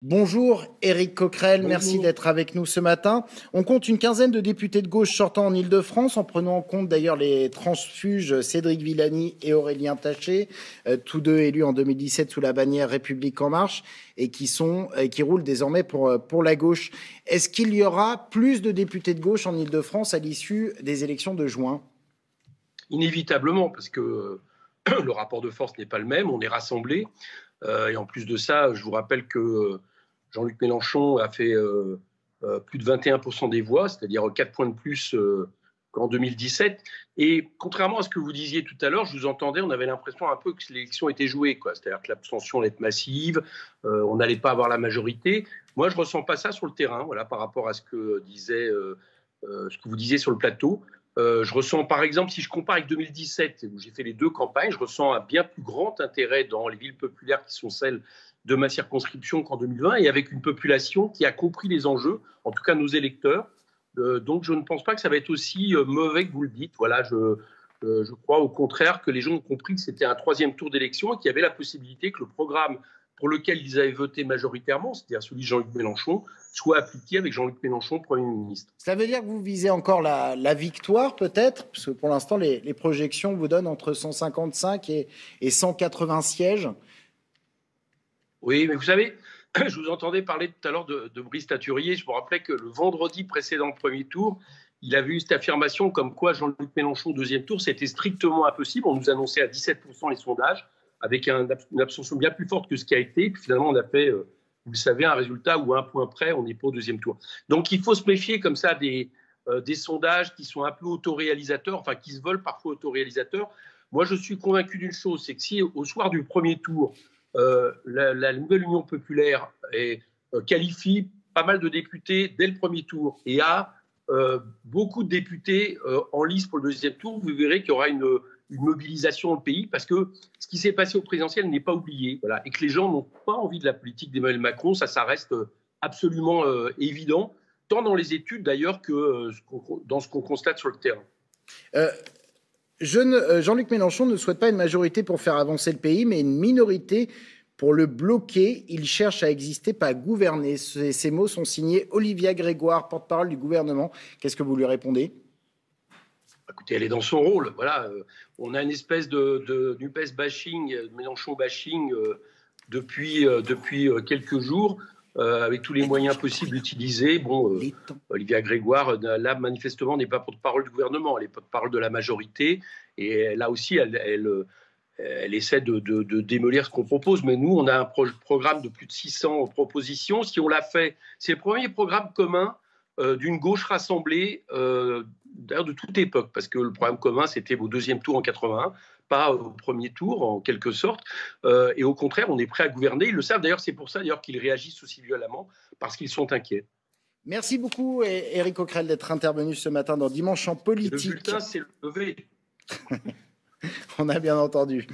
Bonjour Éric Coquerel, merci Bonjour. d'être avec nous ce matin. On compte une quinzaine de députés de gauche sortant en Île-de-France, en prenant en compte d'ailleurs les transfuges Cédric Villani et Aurélien Taché, tous deux élus en 2017 sous la bannière République En Marche et qui roulent désormais pour la gauche. Est-ce qu'il y aura plus de députés de gauche en Île-de-France à l'issue des élections de juin? Inévitablement, parce que le rapport de force n'est pas le même, on est rassemblés. Et en plus de ça, je vous rappelle que Jean-Luc Mélenchon a fait plus de 21% des voix, c'est-à-dire 4 points de plus qu'en 2017. Et contrairement à ce que vous disiez tout à l'heure, je vous entendais, on avait l'impression un peu que l'élection était jouée, quoi. C'est-à-dire que l'abstention allait être massive, on n'allait pas avoir la majorité. Moi, je ne ressens pas ça sur le terrain, voilà, par rapport à ce que ce que vous disiez sur le plateau. Je ressens, par exemple, si je compare avec 2017, où j'ai fait les deux campagnes, je ressens un bien plus grand intérêt dans les villes populaires qui sont celles de ma circonscription qu'en 2020, et avec une population qui a compris les enjeux, en tout cas nos électeurs. Donc je ne pense pas que ça va être aussi mauvais que vous le dites. Voilà, je crois au contraire que les gens ont compris que c'était un troisième tour d'élection et qu'il y avait la possibilité que le programme pour lequel ils avaient voté majoritairement, c'est-à-dire celui de Jean-Luc Mélenchon, soit appliqué avec Jean-Luc Mélenchon Premier ministre. Ça veut dire que vous visez encore la victoire peut-être, parce que pour l'instant les projections vous donnent entre 155 et 180 sièges. Oui, mais vous savez, je vous entendais parler tout à l'heure de Brice Taturier. Je me rappelais que le vendredi précédent le premier tour, il avait eu cette affirmation comme quoi Jean-Luc Mélenchon, deuxième tour, c'était strictement impossible. On nous annonçait à 17% les sondages, avec une abstention bien plus forte que ce qui a été. Et puis finalement, on a fait, vous le savez, un résultat où à un point près, on n'est pas au deuxième tour. Donc il faut se méfier comme ça des sondages qui sont un peu autoréalisateurs, enfin qui se veulent parfois autoréalisateurs. Moi, je suis convaincu d'une chose, c'est que si au soir du premier tour, la nouvelle Union populaire qualifie pas mal de députés dès le premier tour et a beaucoup de députés en lice pour le deuxième tour, vous verrez qu'il y aura une mobilisation dans le pays parce que ce qui s'est passé au présidentiel n'est pas oublié. Voilà, et que les gens n'ont pas envie de la politique d'Emmanuel Macron, ça reste absolument évident, tant dans les études d'ailleurs que dans ce qu'on constate sur le terrain. Euh, Jean-Luc Mélenchon ne souhaite pas une majorité pour faire avancer le pays, mais une minorité pour le bloquer. Il cherche à exister, pas à gouverner. Ces mots sont signés Olivia Grégoire, porte-parole du gouvernement. Qu'est-ce que vous lui répondez? Écoutez, elle est dans son rôle. Voilà, on a une espèce de NUPES bashing, Mélenchon bashing depuis quelques jours, avec tous les moyens possibles utilisés. Bon, Olivia Grégoire, là, manifestement, n'est pas porte-parole du gouvernement, elle est porte-parole de la majorité. Et là aussi, elle essaie de démolir ce qu'on propose. Mais nous, on a un programme de plus de 600 propositions. Si on l'a fait, c'est le premier programme commun d'une gauche rassemblée, d'ailleurs de toute époque, parce que le programme commun, c'était au deuxième tour en 81, pas au premier tour, en quelque sorte. Et au contraire, on est prêt à gouverner. Ils le savent, d'ailleurs, c'est pour ça d'ailleurs qu'ils réagissent aussi violemment, parce qu'ils sont inquiets. Merci beaucoup, Éric Coquerel, d'être intervenu ce matin dans Dimanche en Et le politique. bulletin s'est levé. On a bien entendu.